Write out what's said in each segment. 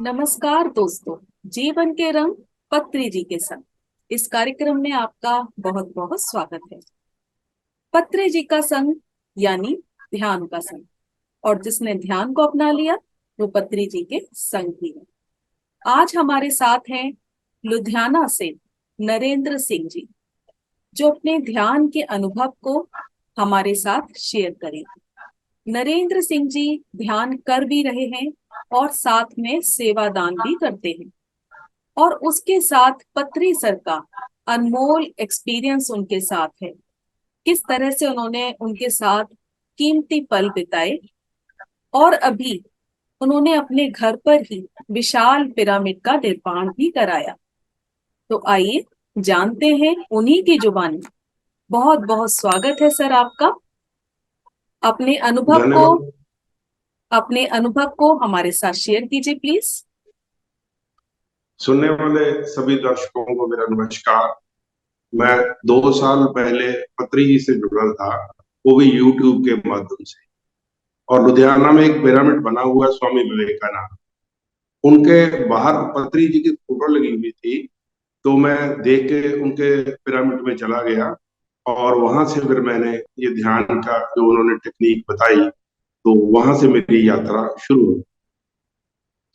नमस्कार दोस्तों। जीवन के रंग पत्री जी के संग इस कार्यक्रम में आपका बहुत बहुत स्वागत है। पत्री जी का संग यानी ध्यान का संग, और जिसने ध्यान को अपना लिया वो पत्री जी के संग ही है। आज हमारे साथ हैं लुधियाना से नरेंद्र सिंह जी, जो अपने ध्यान के अनुभव को हमारे साथ शेयर करेंगे। नरेंद्र सिंह जी ध्यान कर भी रहे हैं और साथ में सेवादान भी करते हैं, और उसके साथ पत्री सर का अनमोल एक्सपीरियंस उनके साथ है। किस तरह से उन्होंने उनके साथ कीमती पल बिताए, और अभी उन्होंने अपने घर पर ही विशाल पिरामिड का निर्माण भी कराया। तो आइए जानते हैं उन्हीं की जुबानी। बहुत बहुत स्वागत है सर आपका। अपने अनुभव को धन्यवाद। हमारे साथ शेयर कीजिए प्लीज। सुनने वाले सभी दर्शकों को मेरा नमस्कार। मैं 2 साल पहले पत्री जी से जुड़ा था, वो भी यूट्यूब के माध्यम से। और लुधियाना में एक पिरामिड बना हुआ है, स्वामी विवेकानंद। उनके बाहर पत्री जी की फोटो लगी हुई थी, तो मैं देख के उनके पिरामिड में चला गया। और वहां से फिर मैंने ये ध्यान का जो उन्होंने टेक्निक बताई, तो वहां से मेरी यात्रा शुरू हुई।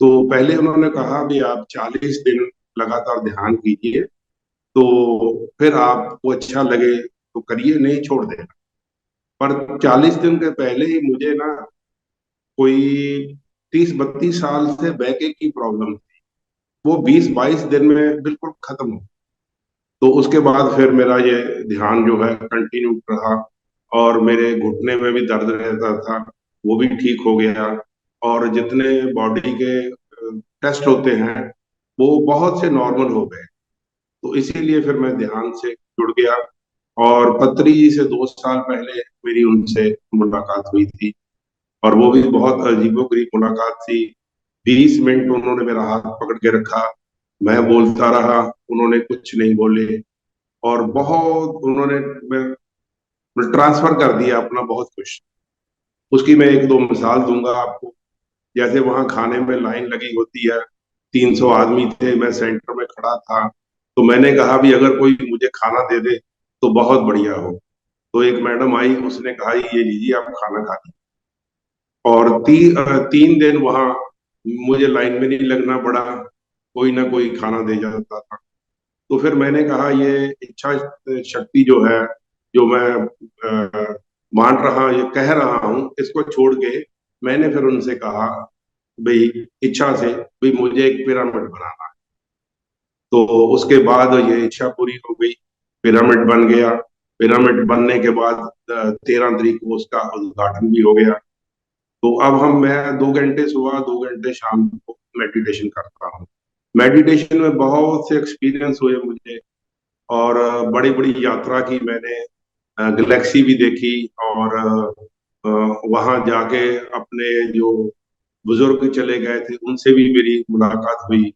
तो पहले उन्होंने कहा भी आप 40 दिन लगातार ध्यान कीजिए, तो फिर आपको अच्छा लगे तो करिए, नहीं छोड़ देना। पर 40 दिन के पहले ही मुझे ना कोई 30-32 साल से बैक की प्रॉब्लम थी, वो 20-22 दिन में बिल्कुल खत्म हो। तो उसके बाद फिर मेरा ये ध्यान जो है कंटिन्यू रहा, और मेरे घुटने में भी दर्द रहता था, वो भी ठीक हो गया। और जितने बॉडी के टेस्ट होते हैं वो बहुत से नॉर्मल हो गए। तो इसीलिए फिर मैं ध्यान से जुड़ गया। और पत्री जी से 2 साल पहले मेरी उनसे मुलाकात हुई थी, और वो भी बहुत अजीबोगरीब मुलाकात थी। 20 मिनट उन्होंने मेरा हाथ पकड़ के रखा, मैं बोलता रहा, उन्होंने कुछ नहीं बोले। और बहुत उन्होंने ट्रांसफर कर दिया अपना बहुत कुछ। उसकी मैं एक दो मिसाल दूंगा आपको। जैसे वहां खाने में लाइन लगी होती है, 300 आदमी थे, मैं सेंटर में खड़ा था। तो मैंने कहा भी अगर कोई मुझे खाना दे दे तो बहुत बढ़िया हो। तो एक मैडम आई, उसने कहा ये लीजिए आप खाना खा लीजिए। और 3 दिन वहां मुझे लाइन में नहीं लगना पड़ा, कोई ना कोई खाना दे जाता था। तो फिर मैंने कहा ये इच्छा शक्ति जो है, जो मैं मान रहा ये कह रहा हूँ, इसको छोड़ के मैंने फिर उनसे कहा भाई, इच्छा से भाई मुझे एक पिरामिड बनाना है। तो उसके बाद ये इच्छा पूरी हो गई, पिरामिड बन गया। पिरामिड बनने के बाद 13 तारीख को उसका उद्घाटन भी हो गया। तो अब मैं 2 घंटे सुबह 2 घंटे शाम को मेडिटेशन करता हूँ। मेडिटेशन में बहुत से एक्सपीरियंस हुए मुझे, और बड़ी बड़ी यात्रा की मैंने, गैलेक्सी भी देखी। और वहां जाके अपने जो बुजुर्ग चले गए थे उनसे भी मेरी मुलाकात हुई,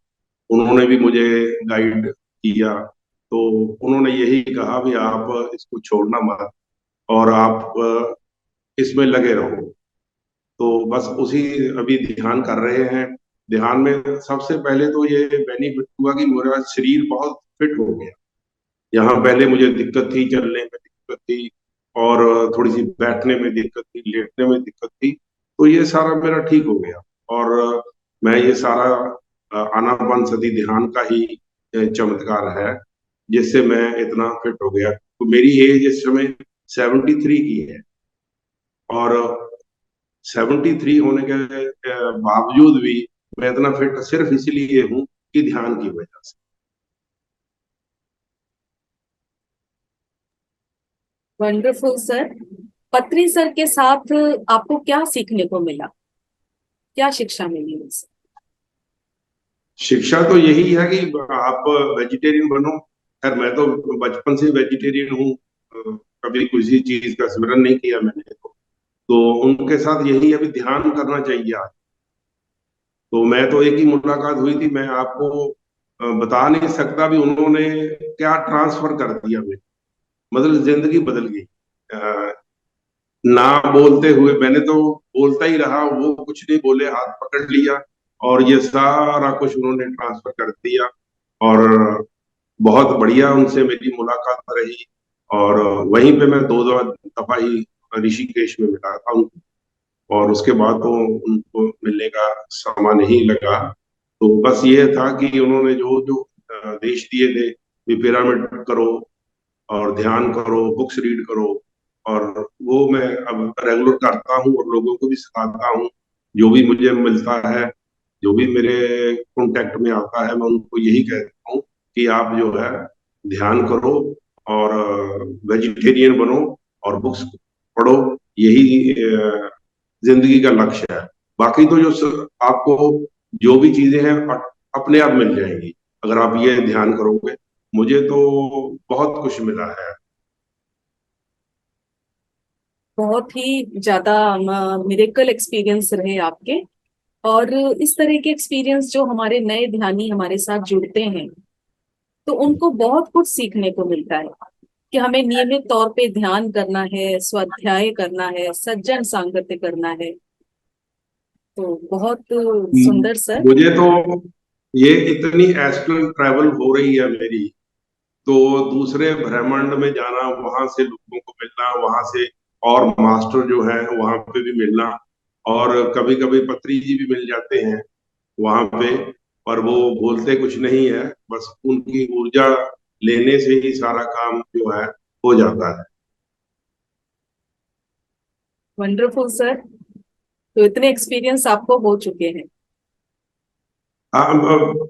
उन्होंने भी मुझे गाइड किया। तो उन्होंने यही कहा भी आप इसको छोड़ना मत, और आप इसमें लगे रहो। तो बस उसी अभी ध्यान कर रहे हैं। ध्यान में सबसे पहले तो ये बेनिफिट हुआ कि मेरा शरीर बहुत फिट हो गया। यहाँ पहले मुझे दिक्कत थी, चलने में दिक्कत थी, और थोड़ी सी बैठने में दिक्कत थी, लेटने में दिक्कत थी। तो ये सारा मेरा ठीक हो गया। और मैं ये सारा आनापान सती ध्यान का ही चमत्कार है, जिससे मैं इतना फिट हो गया। तो मेरी एज इस समय 73 की है। और 73 होने के बावजूद भी मैं इतना फिट सिर्फ इसलिए हूँ कि ध्यान की वजह से। Wonderful sir. पत्री सर के साथ आपको क्या सीखने को मिला, क्या शिक्षा मिली उनसे? शिक्षा तो यही है कि आप वेजिटेरियन बनो। खैर मैं तो बचपन से वेजिटेरियन हूँ, कभी किसी चीज का स्मरण नहीं किया मैंने। तो उनके साथ यही अभी ध्यान करना चाहिए आज। तो मैं तो एक ही मुलाकात हुई थी, मैं आपको बता नहीं सकता भी उन्होंने क्या ट्रांसफर कर दिया मेरे। मतलब जिंदगी बदल गई। अ, ना बोलते हुए मैंने तो बोलता ही रहा, वो कुछ नहीं बोले, हाथ पकड़ लिया, और ये सारा कुछ उन्होंने ट्रांसफर कर दिया। और बहुत बढ़िया उनसे मेरी मुलाकात रही। और वहीं पे मैं दो दो दफा ही ऋषिकेश में मिला था उनको। और उसके बाद तो उनको मिलने का समय नहीं लगा। तो बस ये था कि उन्होंने जो जो आदेश दिए थे कि पिरामिड करो और ध्यान करो, बुक्स रीड करो, और वो मैं अब रेगुलर करता हूँ और लोगों को भी सिखाता हूँ। जो भी मुझे मिलता है, जो भी मेरे कांटेक्ट में आता है, मैं उनको यही कहता हूँ कि आप जो है ध्यान करो और वेजिटेरियन बनो और बुक्स पढ़ो। यही जिंदगी का लक्ष्य है। बाकी तो आपको जो भी चीजें हैं अपने आप मिल जाएंगी अगर आप ये ध्यान करोगे। मुझे तो बहुत कुछ मिला है। बहुत ही ज्यादा मिरेकल एक्सपीरियंस रहे आपके। और इस तरह के एक्सपीरियंस जो हमारे नए ध्यानी हमारे साथ जुड़ते हैं तो उनको बहुत कुछ सीखने को मिलता है कि हमें नियमित तौर पे ध्यान करना है, स्वाध्याय करना है, सज्जन सांगत्य करना है। तो बहुत सुंदर सर। मुझे तो ये इतनी एस्ट्रल ट्रैवल हो रही है मेरी, तो दूसरे ब्रह्मांड में जाना, वहां से लोगों को मिलना, वहां से और मास्टर जो है वहां पे भी मिलना, और कभी कभी पत्री जी भी मिल जाते हैं वहां पे। पर वो बोलते कुछ नहीं है, बस उनकी ऊर्जा लेने से ही सारा काम जो है हो जाता है। Wonderful sir. तो इतने एक्सपीरियंस आपको हो चुके हैं।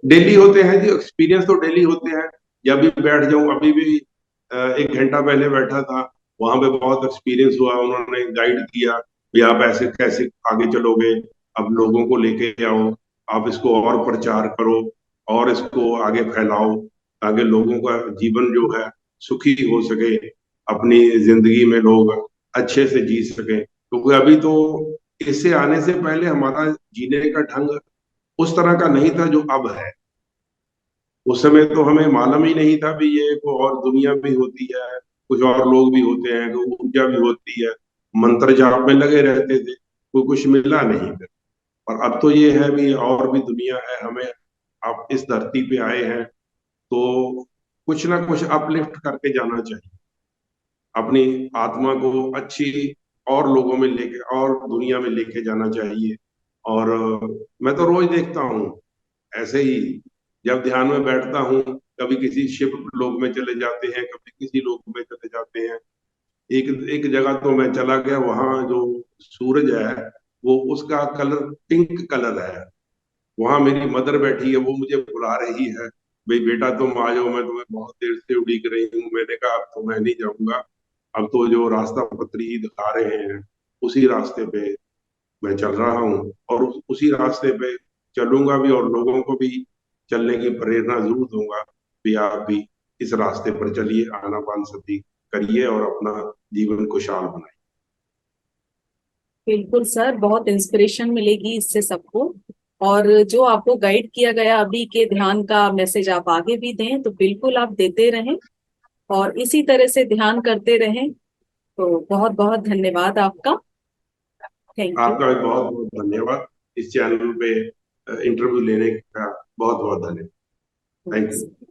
डेली होते हैं जी, एक्सपीरियंस तो डेली होते हैं। जब भी बैठ जाऊं, अभी भी 1 घंटा पहले बैठा था, वहां पे बहुत एक्सपीरियंस हुआ। उन्होंने गाइड किया भी आप ऐसे कैसे आगे चलोगे, अब लोगों को लेके आओ, आप इसको और प्रचार करो और इसको आगे फैलाओ, ताकि लोगों का जीवन जो है सुखी हो सके, अपनी जिंदगी में लोग अच्छे से जी सके। क्योंकि अभी तो इससे आने से पहले हमारा जीने का ढंग उस तरह का नहीं था जो अब है। उस समय तो हमें मालूम ही नहीं था भी ये को और दुनिया भी होती है, कुछ और लोग भी होते हैं, कोई ऊर्जा भी होती है। मंत्र जाप में लगे रहते थे, कोई कुछ मिला नहीं फिर। और अब तो ये है भी और भी दुनिया है। हमें आप इस धरती पे आए हैं तो कुछ ना कुछ अपलिफ्ट करके जाना चाहिए, अपनी आत्मा को अच्छी और लोगों में लेके और दुनिया में लेके जाना चाहिए। और मैं तो रोज देखता हूँ ऐसे ही, जब ध्यान में बैठता हूँ, कभी किसी शिव लोक में चले जाते हैं, कभी किसी लोक में चले जाते हैं। एक एक जगह तो मैं चला गया, वहां जो सूरज है वो उसका कलर पिंक कलर है। वहां मेरी मदर बैठी है, वो मुझे बुला रही है, भाई बेटा तुम आ जाओ, मैं तुम्हें बहुत देर से उड़ीक रही हूँ। मैंने कहा अब तो मैं नहीं जाऊंगा, अब तो जो रास्ता पत्री जी दिखा रहे हैं उसी रास्ते पे मैं चल रहा हूँ, और उसी रास्ते पे चलूंगा भी, और लोगों को भी चलने की प्रेरणा जरूर दूंगा भी आप भी इस रास्ते पर चलिए, आनापान सती करिए और अपना जीवन खुशहाल बनाइए। बिल्कुल सर, बहुत इंस्पिरेशन मिलेगी इससे सबको। और जो आपको गाइड किया गया अभी के ध्यान का मैसेज आप आगे भी दें तो बिल्कुल आप देते रहें और इसी तरह से ध्यान करते रहें। तो बहुत बहुत धन्यवाद आपका। Thank you. आपका भी बहुत बहुत धन्यवाद, इस चैनल पे इंटरव्यू लेने का बहुत बहुत धन्यवाद। Thank you.